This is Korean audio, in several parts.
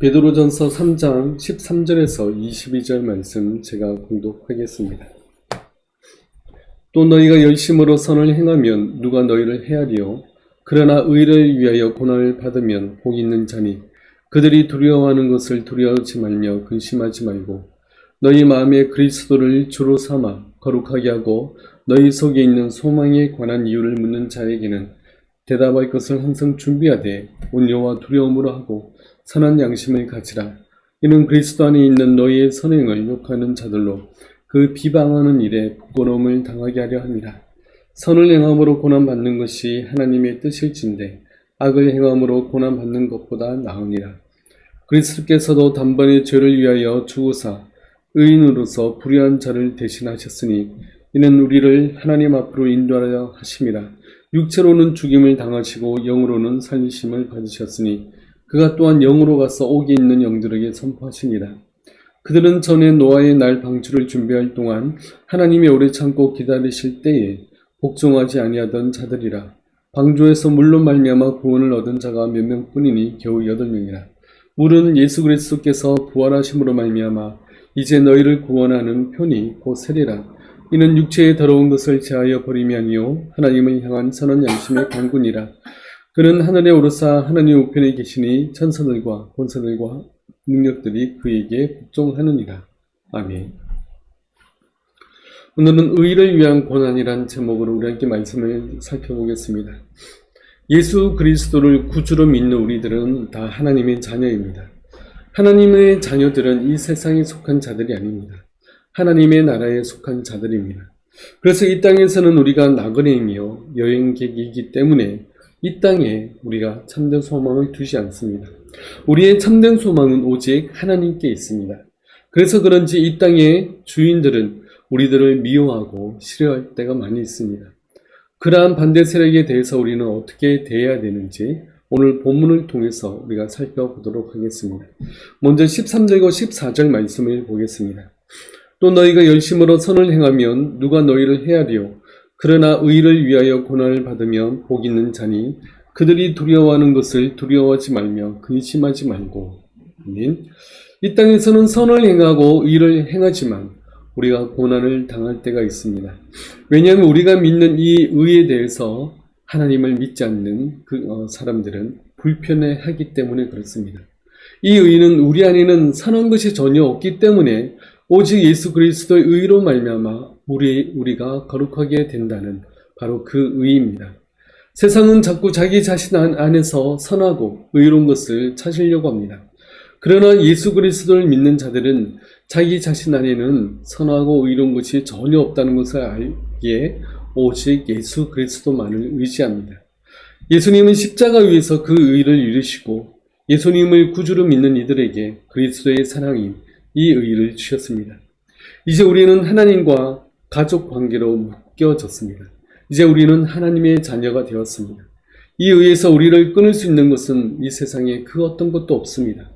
베드로전서 3장 13절에서 22절 말씀 제가 공독하겠습니다. 또 너희가 열심으로 선을 행하면 누가 너희를 헤아리요? 그러나 의를 위하여 고난을 받으면 복 있는 자니 그들이 두려워하는 것을 두려워하지 말며 근심하지 말고 너희 마음에 그리스도를 주로 삼아 거룩하게 하고 너희 속에 있는 소망에 관한 이유를 묻는 자에게는 대답할 것을 항상 준비하되 온유와 두려움으로 하고 선한 양심을 가지라. 이는 그리스도 안에 있는 너희의 선행을 욕하는 자들로 그 비방하는 일에 부끄러움을 당하게 하려 함이라. 선을 행함으로 고난받는 것이 하나님의 뜻일진데 악을 행함으로 고난받는 것보다 나으니라. 그리스도께서도 단번에 죄를 위하여 죽으사 의인으로서 불의한 자를 대신하셨으니 이는 우리를 하나님 앞으로 인도하려 하심이라. 육체로는 죽임을 당하시고 영으로는 살리심을 받으셨으니 그가 또한 영으로 가서 옥에 있는 영들에게 선포하시니라. 그들은 전에 노아의 날 방주를 준비할 동안 하나님이 오래 참고 기다리실 때에 복종하지 아니하던 자들이라. 방주에서 물로 말미암아 구원을 얻은 자가 몇 명뿐이니 겨우 8명이라. 물은 예수 그리스도께서 부활하심으로 말미암아 이제 너희를 구원하는 편이 곧 세리라. 이는 육체의 더러운 것을 제하여 버림이 아니요 하나님을 향한 선한 양심의 강군이라. 그는 하늘에 오르사 하나님 우편에 계시니 천사들과 권세들과 능력들이 그에게 복종하느니라. 아멘. 오늘은 의를 위한 고난이란 제목으로 우리 함께 말씀을 살펴보겠습니다. 예수 그리스도를 구주로 믿는 우리들은 다 하나님의 자녀입니다. 하나님의 자녀들은 이 세상에 속한 자들이 아닙니다. 하나님의 나라에 속한 자들입니다. 그래서 이 땅에서는 우리가 나그네이며 여행객이기 때문에 이 땅에 우리가 참된 소망을 두지 않습니다. 우리의 참된 소망은 오직 하나님께 있습니다. 그래서 그런지 이 땅의 주인들은 우리들을 미워하고 싫어할 때가 많이 있습니다. 그러한 반대 세력에 대해서 우리는 어떻게 대해야 되는지 오늘 본문을 통해서 우리가 살펴보도록 하겠습니다. 먼저 13절과 14절 말씀을 보겠습니다. 또 너희가 열심으로 선을 행하면 누가 너희를 헤아리요? 그러나 의를 위하여 고난을 받으면 복 있는 자니 그들이 두려워하는 것을 두려워하지 말며 근심하지 말고. 아멘. 이 땅에서는 선을 행하고 의를 행하지만 우리가 고난을 당할 때가 있습니다. 왜냐하면 우리가 믿는 이 의에 대해서 하나님을 믿지 않는 사람들은 불편해하기 때문에 그렇습니다. 이 의는 우리 안에는 선한 것이 전혀 없기 때문에 오직 예수 그리스도의 의로 말미암아 우리가 거룩하게 된다는 바로 그 의입니다. 세상은 자꾸 자기 자신 안에서 선하고 의로운 것을 찾으려고 합니다. 그러나 예수 그리스도를 믿는 자들은 자기 자신 안에는 선하고 의로운 것이 전혀 없다는 것을 알기에 오직 예수 그리스도만을 의지합니다. 예수님은 십자가 위에서 그 의를 이루시고 예수님을 구주로 믿는 이들에게 그리스도의 사랑인 이 의를 주셨습니다. 이제 우리는 하나님과 가족 관계로 묶여졌습니다. 이제 우리는 하나님의 자녀가 되었습니다. 이 의에서 우리를 끊을 수 있는 것은 이 세상에 그 어떤 것도 없습니다.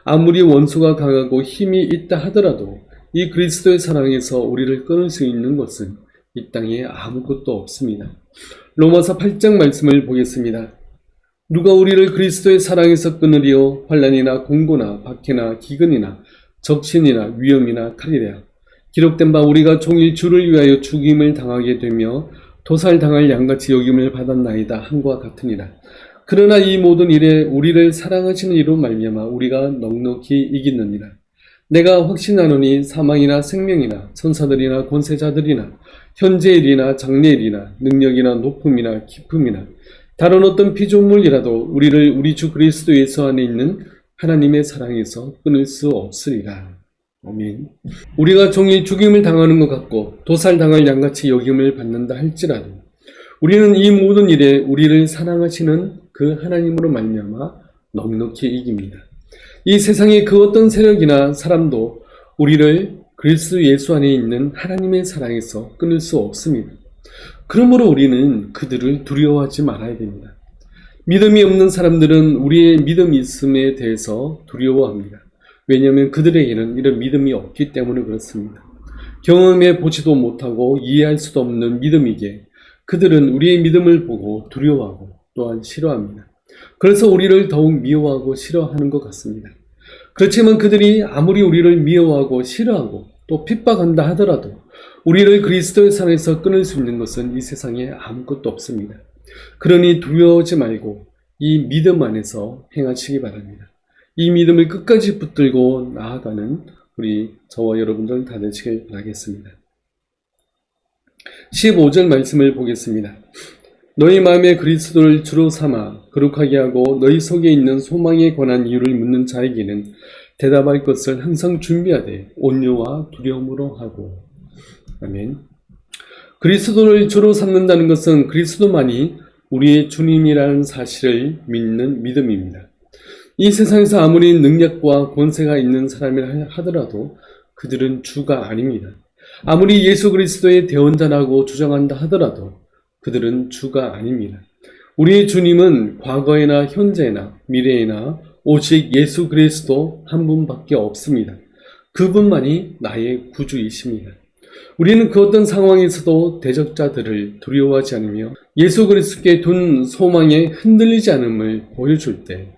아무리 원수가 강하고 힘이 있다 하더라도 이 그리스도의 사랑에서 우리를 끊을 수 있는 것은 이 땅에 아무것도 없습니다. 로마서 8장 말씀을 보겠습니다. 누가 우리를 그리스도의 사랑에서 끊으리요? 환난이나 공고나 박해나 기근이나 적신이나 위험이나 칼이랴. 기록된 바 우리가 종일 주를 위하여 죽임을 당하게 되며 도살당할 양같이 여김을 받았나이다 함과 같으니라. 그러나 이 모든 일에 우리를 사랑하시는 이로 말미암아 우리가 넉넉히 이기느니라. 내가 확신하노니 사망이나 생명이나 천사들이나 권세자들이나 현재일이나 장래일이나 능력이나 높음이나 깊음이나 다른 어떤 피조물이라도 우리를 우리 주 그리스도 예수 안에 있는 하나님의 사랑에서 끊을 수 없으리라. 아멘. 우리가 종일 죽임을 당하는 것 같고 도살당할 양같이 여김을 받는다 할지라도 우리는 이 모든 일에 우리를 사랑하시는 그 하나님으로 말미암아 넉넉히 이깁니다. 이 세상의 그 어떤 세력이나 사람도 우리를 그리스도 예수 안에 있는 하나님의 사랑에서 끊을 수 없습니다. 그러므로 우리는 그들을 두려워하지 말아야 됩니다. 믿음이 없는 사람들은 우리의 믿음이 있음에 대해서 두려워합니다. 왜냐하면 그들에게는 이런 믿음이 없기 때문에 그렇습니다. 경험해 보지도 못하고 이해할 수도 없는 믿음이기에 그들은 우리의 믿음을 보고 두려워하고 또한 싫어합니다. 그래서 우리를 더욱 미워하고 싫어하는 것 같습니다. 그렇지만 그들이 아무리 우리를 미워하고 싫어하고 또 핍박한다 하더라도 우리를 그리스도의 산에서 끊을 수 있는 것은 이 세상에 아무것도 없습니다. 그러니 두려워하지 말고 이 믿음 안에서 행하시기 바랍니다. 이 믿음을 끝까지 붙들고 나아가는 저와 여러분들 다 되시길 바라겠습니다. 15절 말씀을 보겠습니다. 너희 마음에 그리스도를 주로 삼아 거룩하게 하고 너희 속에 있는 소망에 관한 이유를 묻는 자에게는 대답할 것을 항상 준비하되 온유와 두려움으로 하고. 아멘. 그리스도를 주로 삼는다는 것은 그리스도만이 우리의 주님이라는 사실을 믿는 믿음입니다. 이 세상에서 아무리 능력과 권세가 있는 사람이라 하더라도 그들은 주가 아닙니다. 아무리 예수 그리스도의 대언자라고 주장한다 하더라도 그들은 주가 아닙니다. 우리의 주님은 과거에나 현재나 미래에나 오직 예수 그리스도 한 분밖에 없습니다. 그분만이 나의 구주이십니다. 우리는 그 어떤 상황에서도 대적자들을 두려워하지 않으며 예수 그리스도께 둔 소망에 흔들리지 않음을 보여줄 때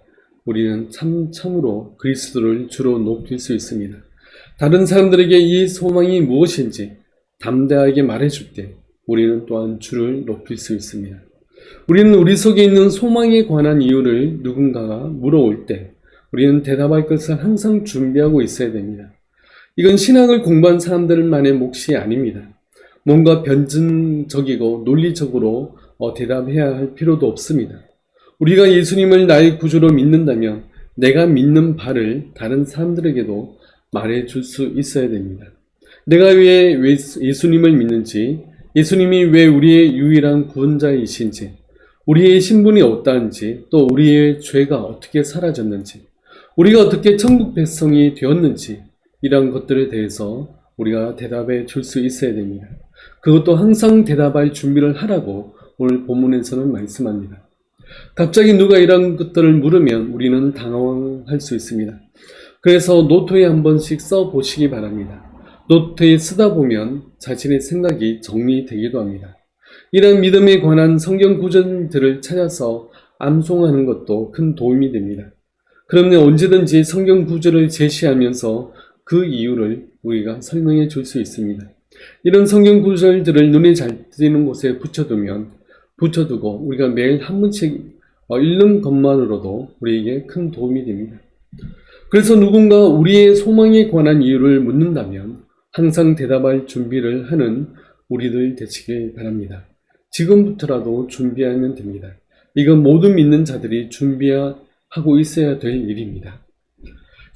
우리는 참으로 그리스도를 주로 높일 수 있습니다. 다른 사람들에게 이 소망이 무엇인지 담대하게 말해줄 때 우리는 또한 주를 높일 수 있습니다. 우리는 우리 속에 있는 소망에 관한 이유를 누군가가 물어올 때 우리는 대답할 것을 항상 준비하고 있어야 됩니다. 이건 신학을 공부한 사람들만의 몫이 아닙니다. 뭔가 변증적이고 논리적으로 대답해야 할 필요도 없습니다. 우리가 예수님을 나의 구주로 믿는다면 내가 믿는 바를 다른 사람들에게도 말해줄 수 있어야 됩니다. 내가 왜 예수님을 믿는지, 예수님이 왜 우리의 유일한 구원자이신지, 우리의 신분이 어떠한지, 또 우리의 죄가 어떻게 사라졌는지, 우리가 어떻게 천국 백성이 되었는지 이런 것들에 대해서 우리가 대답해 줄 수 있어야 됩니다. 그것도 항상 대답할 준비를 하라고 오늘 본문에서는 말씀합니다. 갑자기 누가 이런 것들을 물으면 우리는 당황할 수 있습니다. 그래서 노트에 한 번씩 써보시기 바랍니다. 노트에 쓰다 보면 자신의 생각이 정리되기도 합니다. 이런 믿음에 관한 성경 구절들을 찾아서 암송하는 것도 큰 도움이 됩니다. 그러면 언제든지 성경 구절을 제시하면서 그 이유를 우리가 설명해 줄 수 있습니다. 이런 성경 구절들을 눈에 잘 띄는 곳에 붙여두고 우리가 매일 한 번씩 읽는 것만으로도 우리에게 큰 도움이 됩니다. 그래서 누군가 우리의 소망에 관한 이유를 묻는다면 항상 대답할 준비를 하는 우리들 되시길 바랍니다. 지금부터라도 준비하면 됩니다. 이건 모든 믿는 자들이 준비하고 있어야 될 일입니다.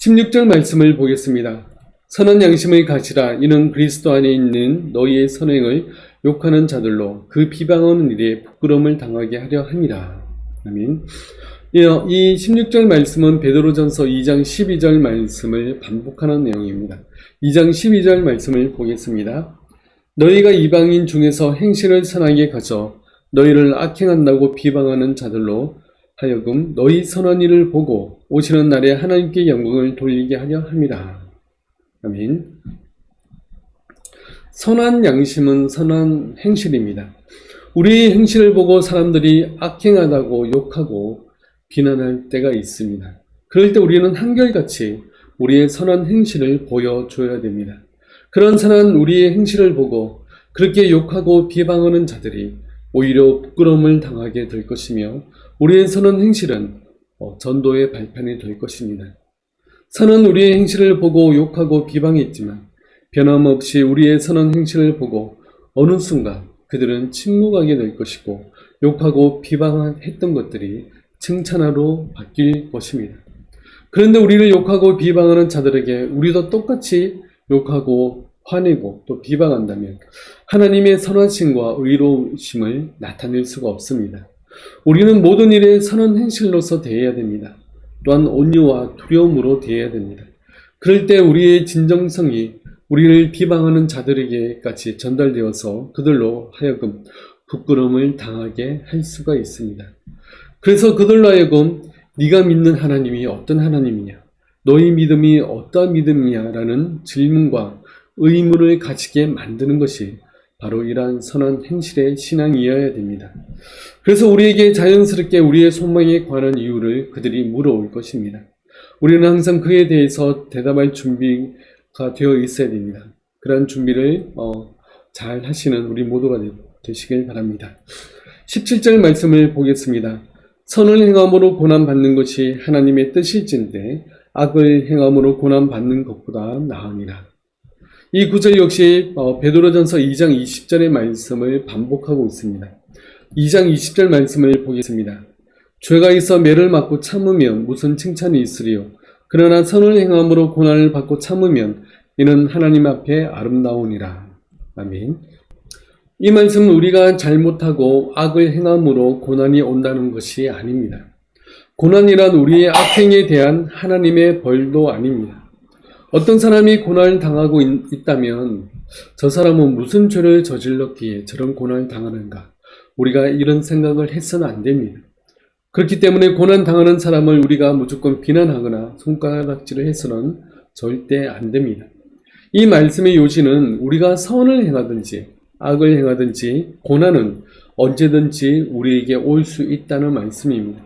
16절 말씀을 보겠습니다. 선한 양심을 가지라. 이는 그리스도 안에 있는 너희의 선행을 욕하는 자들로 그 비방하는 일에 부끄러움을 당하게 하려 함이라. 아멘. 이 16절 말씀은 베드로전서 2장 12절 말씀을 반복하는 내용입니다. 2장 12절 말씀을 보겠습니다. 너희가 이방인 중에서 행실을 선하게 가져 너희를 악행한다고 비방하는 자들로 하여금 너희 선한 일을 보고 오시는 날에 하나님께 영광을 돌리게 하려 함이라. 아멘. 선한 양심은 선한 행실입니다. 우리의 행실을 보고 사람들이 악행하다고 욕하고 비난할 때가 있습니다. 그럴 때 우리는 한결같이 우리의 선한 행실을 보여줘야 됩니다. 그런 선한 우리의 행실을 보고 그렇게 욕하고 비방하는 자들이 오히려 부끄러움을 당하게 될 것이며 우리의 선한 행실은 전도의 발판이 될 것입니다. 선한 우리의 행실을 보고 욕하고 비방했지만 변함없이 우리의 선한 행실을 보고 어느 순간 그들은 침묵하게 될 것이고 욕하고 비방했던 것들이 칭찬하러 바뀔 것입니다. 그런데 우리를 욕하고 비방하는 자들에게 우리도 똑같이 욕하고 화내고 또 비방한다면 하나님의 선하심과 의로우심을 나타낼 수가 없습니다. 우리는 모든 일에 선한 행실로서 대해야 됩니다. 또한 온유와 두려움으로 대해야 됩니다. 그럴 때 우리의 진정성이 우리를 비방하는 자들에게까지 전달되어서 그들로 하여금 부끄러움을 당하게 할 수가 있습니다. 그래서 그들로 하여금 네가 믿는 하나님이 어떤 하나님이냐, 너희 믿음이 어떠한 믿음이냐라는 질문과 의문을 가지게 만드는 것이 바로 이러한 선한 행실의 신앙이어야 됩니다. 그래서 우리에게 자연스럽게 우리의 소망에 관한 이유를 그들이 물어올 것입니다. 우리는 항상 그에 대해서 대답할 준비가 되어 있어야 됩니다. 그런 준비를 잘 하시는 우리 모두가 되시길 바랍니다. 17절 말씀을 보겠습니다. 선을 행함으로 고난받는 것이 하나님의 뜻일진데 악을 행함으로 고난받는 것보다 나으니라. 이 구절 역시 베드로전서 2장 20절의 말씀을 반복하고 있습니다. 2장 20절 말씀을 보겠습니다. 죄가 있어 매를 맞고 참으면 무슨 칭찬이 있으리요. 그러나 선을 행함으로 고난을 받고 참으면 이는 하나님 앞에 아름다우니라. 아멘. 이 말씀은 우리가 잘못하고 악을 행함으로 고난이 온다는 것이 아닙니다. 고난이란 우리의 악행에 대한 하나님의 벌도 아닙니다. 어떤 사람이 고난을 당하고 있다면 저 사람은 무슨 죄를 저질렀기에 저런 고난을 당하는가? 우리가 이런 생각을 해서는 안 됩니다. 그렇기 때문에 고난 당하는 사람을 우리가 무조건 비난하거나 손가락질을 해서는 절대 안 됩니다. 이 말씀의 요지는 우리가 선을 행하든지 악을 행하든지 고난은 언제든지 우리에게 올 수 있다는 말씀입니다.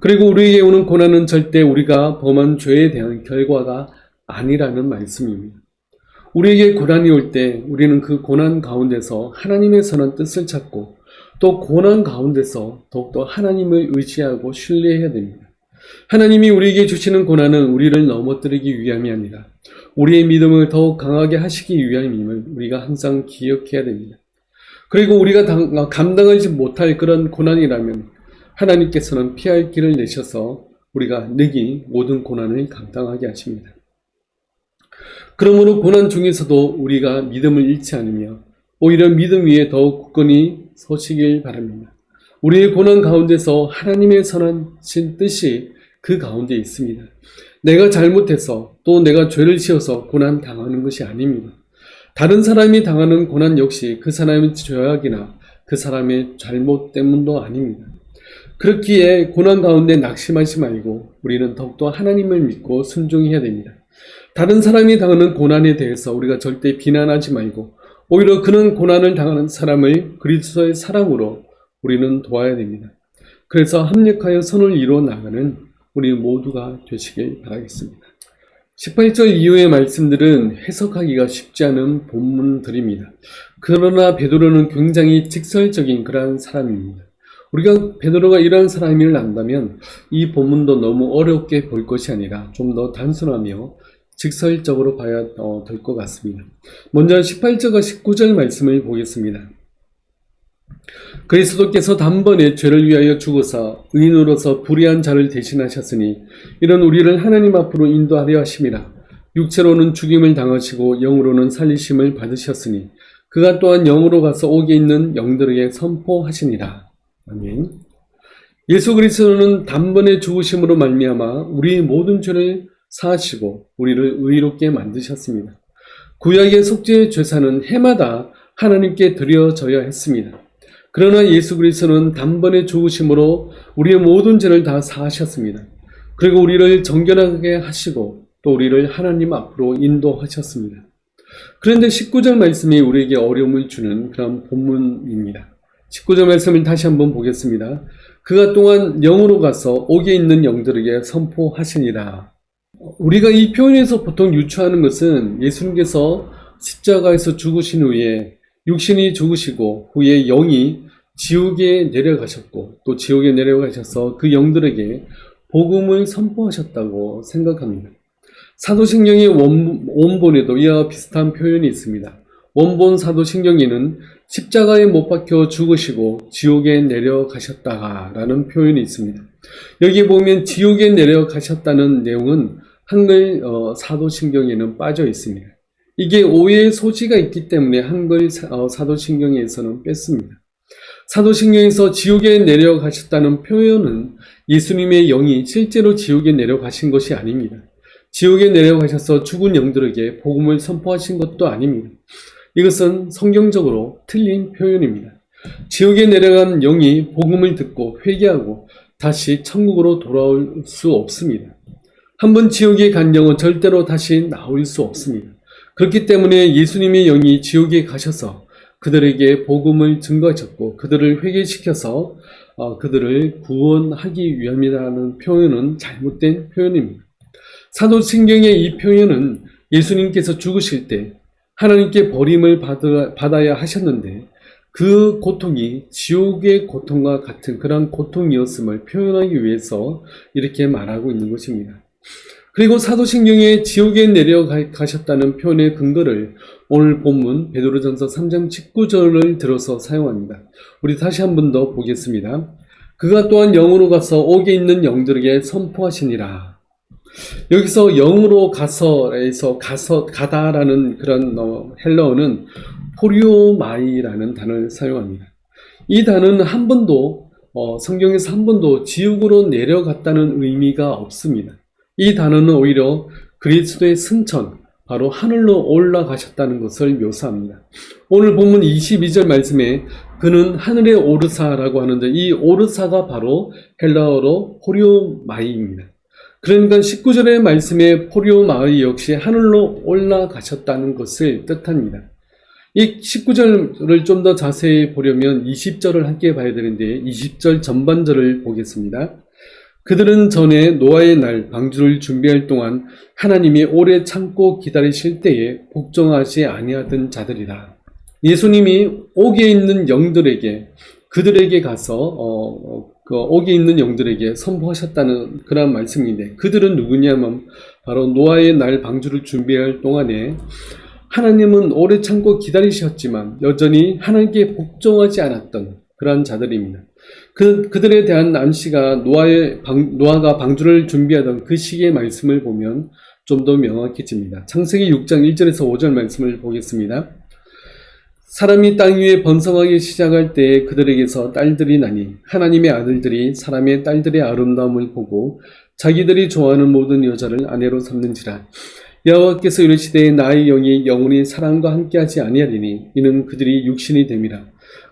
그리고 우리에게 오는 고난은 절대 우리가 범한 죄에 대한 결과가 아니라는 말씀입니다. 우리에게 고난이 올 때 우리는 그 고난 가운데서 하나님의 선한 뜻을 찾고 또 고난 가운데서 더욱더 하나님을 의지하고 신뢰해야 됩니다. 하나님이 우리에게 주시는 고난은 우리를 넘어뜨리기 위함이 아니라 우리의 믿음을 더욱 강하게 하시기 위함임을 우리가 항상 기억해야 됩니다. 그리고 우리가 감당하지 못할 그런 고난이라면 하나님께서는 피할 길을 내셔서 우리가 능히 모든 고난을 감당하게 하십니다. 그러므로 고난 중에서도 우리가 믿음을 잃지 않으며 오히려 믿음 위에 더욱 굳건히 서시길 바랍니다. 우리의 고난 가운데서 하나님의 선하신 뜻이 그 가운데 있습니다. 내가 잘못해서 또 내가 죄를 지어서 고난 당하는 것이 아닙니다. 다른 사람이 당하는 고난 역시 그 사람의 죄악이나 그 사람의 잘못 때문도 아닙니다. 그렇기에 고난 가운데 낙심하지 말고 우리는 더욱더 하나님을 믿고 순종해야 됩니다. 다른 사람이 당하는 고난에 대해서 우리가 절대 비난하지 말고 오히려 그런 고난을 당하는 사람을 그리스도의 사랑으로 우리는 도와야 됩니다. 그래서 합력하여 선을 이루어 나가는 우리 모두가 되시길 바라겠습니다. 18절 이후의 말씀들은 해석하기가 쉽지 않은 본문들입니다. 그러나 베드로는 굉장히 직설적인 그러한 사람입니다. 우리가 베드로가 이러한 사람임을 안다면 이 본문도 너무 어렵게 볼 것이 아니라 좀 더 단순하며 직설적으로 봐야 될 것 같습니다. 먼저 18절과 19절 말씀을 보겠습니다. 그리스도께서 단번에 죄를 위하여 죽어서 의인으로서 불의한 자를 대신하셨으니 이런 우리를 하나님 앞으로 인도하려 하심이라. 육체로는 죽임을 당하시고 영으로는 살리심을 받으셨으니 그가 또한 영으로 가서 옥에 있는 영들에게 선포하시니라. 아멘. 예수 그리스도는 단번에 죽으심으로 말미암아 우리의 모든 죄를 사하시고 우리를 의롭게 만드셨습니다. 구약의 속죄의 제사는 해마다 하나님께 드려져야 했습니다. 그러나 예수 그리스도는 단번에 죽으심으로 우리의 모든 죄를 다 사하셨습니다. 그리고 우리를 정결하게 하시고 또 우리를 하나님 앞으로 인도하셨습니다. 그런데 19절 말씀이 우리에게 어려움을 주는 그런 본문입니다. 19절 말씀을 다시 한번 보겠습니다. 그가 또한 영으로 가서 옥에 있는 영들에게 선포하시니라. 우리가 이 표현에서 보통 유추하는 것은 예수님께서 십자가에서 죽으신 후에 육신이 죽으시고 후에 영이 지옥에 내려가셨고 또 지옥에 내려가셔서 그 영들에게 복음을 선포하셨다고 생각합니다. 사도신경의 원본에도 이와 비슷한 표현이 있습니다. 원본 사도신경에는 십자가에 못 박혀 죽으시고 지옥에 내려가셨다라는 표현이 있습니다. 여기 보면 지옥에 내려가셨다는 내용은 한글 사도신경에는 빠져 있습니다. 이게 오해의 소지가 있기 때문에 한글 사도신경에서는 뺐습니다. 사도신경에서 지옥에 내려가셨다는 표현은 예수님의 영이 실제로 지옥에 내려가신 것이 아닙니다. 지옥에 내려가셔서 죽은 영들에게 복음을 선포하신 것도 아닙니다. 이것은 성경적으로 틀린 표현입니다. 지옥에 내려간 영이 복음을 듣고 회개하고 다시 천국으로 돌아올 수 없습니다. 한번 지옥에 간 영은 절대로 다시 나올 수 없습니다. 그렇기 때문에 예수님의 영이 지옥에 가셔서 그들에게 복음을 증거하셨고 그들을 회개시켜서 그들을 구원하기 위함이라는 표현은 잘못된 표현입니다. 사도신경의 이 표현은 예수님께서 죽으실 때 하나님께 버림을 받아야 하셨는데 그 고통이 지옥의 고통과 같은 그런 고통이었음을 표현하기 위해서 이렇게 말하고 있는 것입니다. 그리고 사도신경에 지옥에 내려가셨다는 표현의 근거를 오늘 본문 베드로전서 3장 19절을 들어서 사용합니다. 우리 다시 한 번 더 보겠습니다. 그가 또한 영으로 가서 옥에 있는 영들에게 선포하시니라. 여기서 영으로 가서에서 가다라는 그런 헬라어는 포리오마이라는 단어를 사용합니다. 이 단어는 한 번도 성경에서 한 번도 지옥으로 내려갔다는 의미가 없습니다. 이 단어는 오히려 그리스도의 승천, 바로 하늘로 올라가셨다는 것을 묘사합니다. 오늘 본문 22절 말씀에 그는 하늘에 오르사라고 하는데 이 오르사가 바로 헬라어로 포리오마이입니다. 그러니까 19절의 말씀에 포리오마이 역시 하늘로 올라가셨다는 것을 뜻합니다. 이 19절을 좀 더 자세히 보려면 20절을 함께 봐야 되는데 20절 전반절을 보겠습니다. 그들은 전에 노아의 날 방주를 준비할 동안 하나님이 오래 참고 기다리실 때에 복종하지 아니하던 자들이라. 예수님이 옥에 있는 영들에게 그들에게 가서 그 옥에 있는 영들에게 선포하셨다는 그런 말씀인데 그들은 누구냐면 바로 노아의 날 방주를 준비할 동안에 하나님은 오래 참고 기다리셨지만 여전히 하나님께 복종하지 않았던 그러한 자들입니다. 그들에 대한 암시가 노아가 방주를 준비하던 그 시기의 말씀을 보면 좀 더 명확해집니다. 창세기 6장 1절에서 5절 말씀을 보겠습니다. 사람이 땅 위에 번성하기 시작할 때에 그들에게서 딸들이 나니 하나님의 아들들이 사람의 딸들의 아름다움을 보고 자기들이 좋아하는 모든 여자를 아내로 삼는지라. 여호와께서 이르시되 나의 영이 영원히 사람과 함께하지 아니하리니 이는 그들이 육신이 됨이라.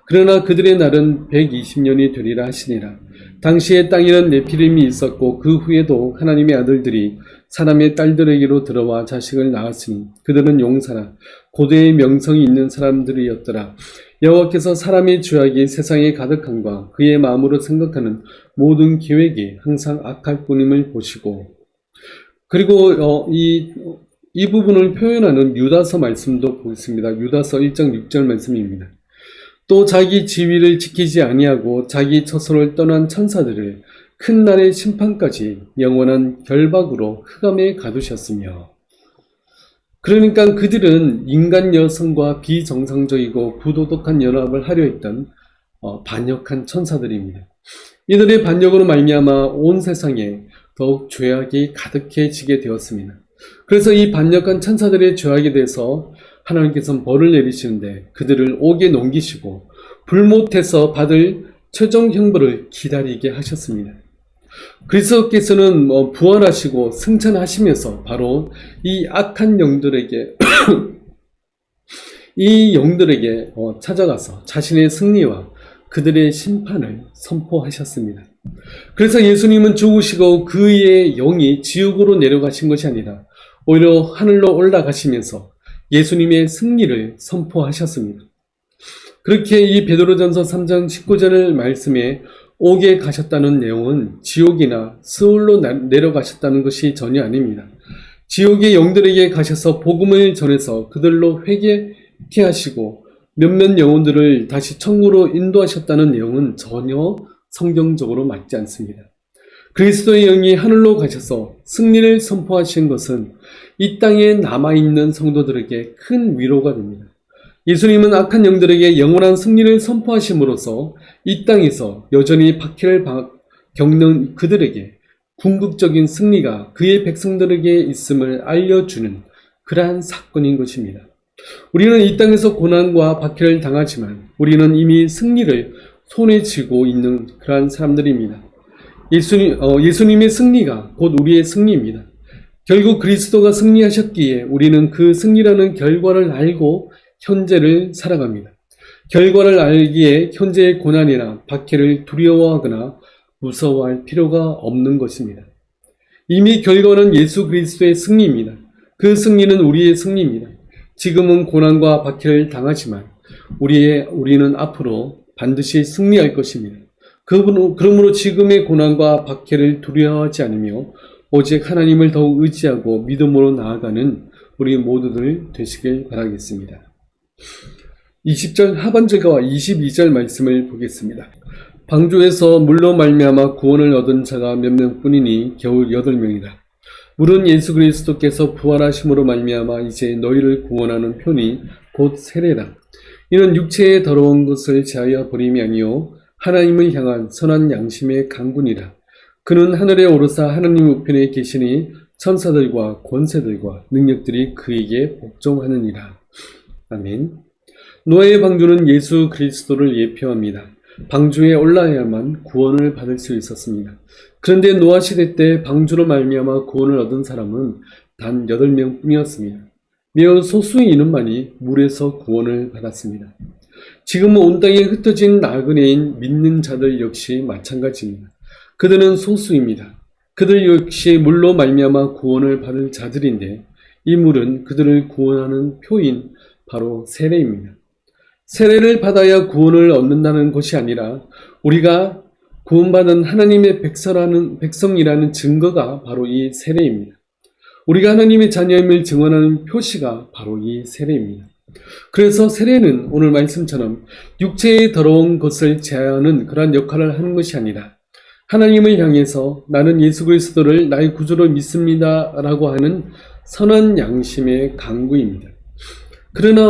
그러나 그들의 날은 120년이 되리라 하시니라. 당시에 땅에는 네피림이 있었고 그 후에도 하나님의 아들들이 사람의 딸들에게로 들어와 자식을 낳았으니 그들은 용사라 고대의 명성이 있는 사람들이었더라. 여호와께서 사람의 죄악이 세상에 가득함과 그의 마음으로 생각하는 모든 계획이 항상 악할 뿐임을 보시고. 그리고 이 부분을 표현하는 유다서 말씀도 보겠습니다. 유다서 1장 6절 말씀입니다. 또 자기 지위를 지키지 아니하고 자기 처소를 떠난 천사들을 큰 날의 심판까지 영원한 결박으로 흑암에 가두셨으며. 그러니까 그들은 인간 여성과 비정상적이고 부도덕한 연합을 하려 했던 반역한 천사들입니다. 이들의 반역으로 말미암아 온 세상에 더욱 죄악이 가득해지게 되었습니다. 그래서 이 반역한 천사들의 죄악에 대해서 하나님께서는 벌을 내리시는데 그들을 옥에 넘기시고 불못해서 받을 최종 형벌을 기다리게 하셨습니다. 그리스도께서는 부활하시고 승천하시면서 바로 이 악한 영들에게 이 영들에게 찾아가서 자신의 승리와 그들의 심판을 선포하셨습니다. 그래서 예수님은 죽으시고 그의 영이 지옥으로 내려가신 것이 아니라 오히려 하늘로 올라가시면서 예수님의 승리를 선포하셨습니다. 그렇게 이 베드로전서 3장 19절 말씀에 옥에 가셨다는 내용은 지옥이나 스올로 내려가셨다는 것이 전혀 아닙니다. 지옥의 영들에게 가셔서 복음을 전해서 그들로 회개케 하시고 몇몇 영혼들을 다시 천국으로 인도하셨다는 내용은 전혀 성경적으로 맞지 않습니다. 그리스도의 영이 하늘로 가셔서 승리를 선포하신 것은 이 땅에 남아있는 성도들에게 큰 위로가 됩니다. 예수님은 악한 영들에게 영원한 승리를 선포하심으로써 이 땅에서 여전히 박해를 겪는 그들에게 궁극적인 승리가 그의 백성들에게 있음을 알려주는 그러한 사건인 것입니다. 우리는 이 땅에서 고난과 박해를 당하지만 우리는 이미 승리를 손에 쥐고 있는 그러한 사람들입니다. 예수님의 승리가 곧 우리의 승리입니다. 결국 그리스도가 승리하셨기에 우리는 그 승리라는 결과를 알고 현재를 살아갑니다. 결과를 알기에 현재의 고난이나 박해를 두려워하거나 무서워할 필요가 없는 것입니다. 이미 결과는 예수 그리스도의 승리입니다. 그 승리는 우리의 승리입니다. 지금은 고난과 박해를 당하지만 우리는 앞으로 반드시 승리할 것입니다. 그러므로 지금의 고난과 박해를 두려워하지 않으며 오직 하나님을 더욱 의지하고 믿음으로 나아가는 우리 모두들 되시길 바라겠습니다. 20절 하반절과 22절 말씀을 보겠습니다. 방주에서 물로 말미암아 구원을 얻은 자가 몇 명뿐이니 겨우 8명이다. 물은 예수 그리스도께서 부활하심으로 말미암아 이제 너희를 구원하는 표니 곧 세례라. 이는 육체의 더러운 것을 제하여 버림이 아니요 하나님을 향한 선한 양심의 강군이라. 그는 하늘에 오르사 하나님 우편에 계시니 천사들과 권세들과 능력들이 그에게 복종하느니라. 아멘. 노아의 방주는 예수 그리스도를 예표합니다. 방주에 올라야만 구원을 받을 수 있었습니다. 그런데 노아 시대 때 방주로 말미암아 구원을 얻은 사람은 단 8명 뿐이었습니다. 매우 소수의 인원만이 물에서 구원을 받았습니다. 지금은 온 땅에 흩어진 나그네인 믿는 자들 역시 마찬가지입니다. 그들은 소수입니다. 그들 역시 물로 말미암아 구원을 받을 자들인데 이 물은 그들을 구원하는 표인 바로 세례입니다. 세례를 받아야 구원을 얻는다는 것이 아니라 우리가 구원받은 하나님의 백성이라는 증거가 바로 이 세례입니다. 우리가 하나님의 자녀임을 증언하는 표시가 바로 이 세례입니다. 그래서 세례는 오늘 말씀처럼 육체의 더러운 것을 제하는 그러한 역할을 하는 것이 아니라 하나님을 향해서 나는 예수 그리스도를 나의 구주로 믿습니다 라고 하는 선한 양심의 강구입니다. 그러나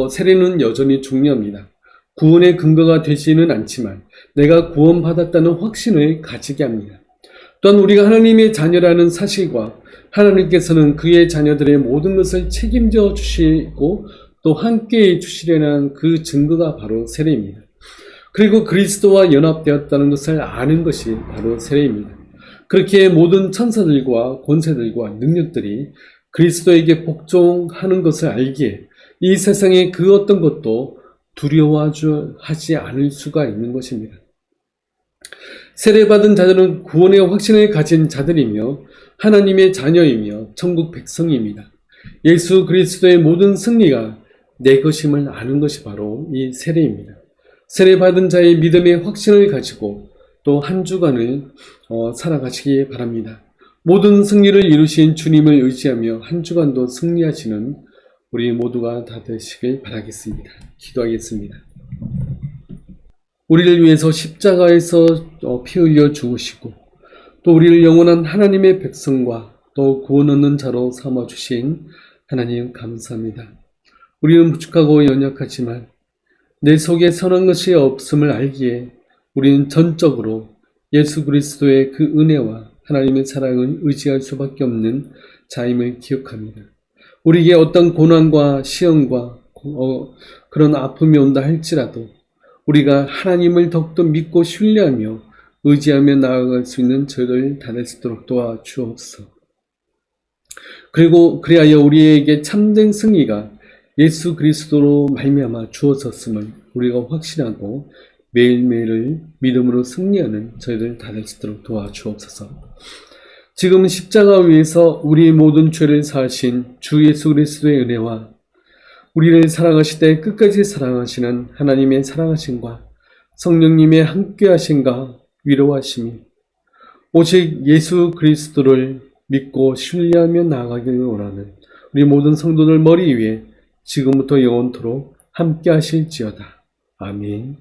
세례는 여전히 중요합니다. 구원의 근거가 되지는 않지만 내가 구원받았다는 확신을 가지게 합니다. 또한 우리가 하나님의 자녀라는 사실과 하나님께서는 그의 자녀들의 모든 것을 책임져 주시고 또 함께해 주시려는 그 증거가 바로 세례입니다. 그리고 그리스도와 연합되었다는 것을 아는 것이 바로 세례입니다. 그렇게 모든 천사들과 권세들과 능력들이 그리스도에게 복종하는 것을 알기에 이 세상의 그 어떤 것도 두려워하지 않을 수가 있는 것입니다. 세례받은 자들은 구원의 확신을 가진 자들이며 하나님의 자녀이며 천국 백성입니다. 예수 그리스도의 모든 승리가 내 것임을 아는 것이 바로 이 세례입니다. 세례받은 자의 믿음의 확신을 가지고 또 한 주간을 살아가시기 바랍니다. 모든 승리를 이루신 주님을 의지하며 한 주간도 승리하시는 우리 모두가 다 되시길 바라겠습니다. 기도하겠습니다. 우리를 위해서 십자가에서 피 흘려 죽으시고 또 우리를 영원한 하나님의 백성과 또 구원 얻는 자로 삼아주신 하나님 감사합니다. 우리는 부족하고 연약하지만 내 속에 선한 것이 없음을 알기에 우리는 전적으로 예수 그리스도의 그 은혜와 하나님의 사랑을 의지할 수밖에 없는 자임을 기억합니다. 우리에게 어떤 고난과 시험과 그런 아픔이 온다 할지라도 우리가 하나님을 더욱더 믿고 신뢰하며 의지하며 나아갈 수 있는 저희들 다 될 수 있도록 도와주옵소서. 그리고 그리하여 우리에게 참된 승리가 예수 그리스도로 말미암아 주어졌음을 우리가 확신하고 매일매일을 믿음으로 승리하는 저희들 다 될 수 있도록 도와주옵소서. 지금 십자가 위에서 우리 모든 죄를 사하신 주 예수 그리스도의 은혜와 우리를 사랑하시되 끝까지 사랑하시는 하나님의 사랑하심과 성령님의 함께하심과 위로하심이 오직 예수 그리스도를 믿고 신뢰하며 나아가기를 원하는 우리 모든 성도들 머리 위에 지금부터 영원토록 함께 하실지어다. 아멘.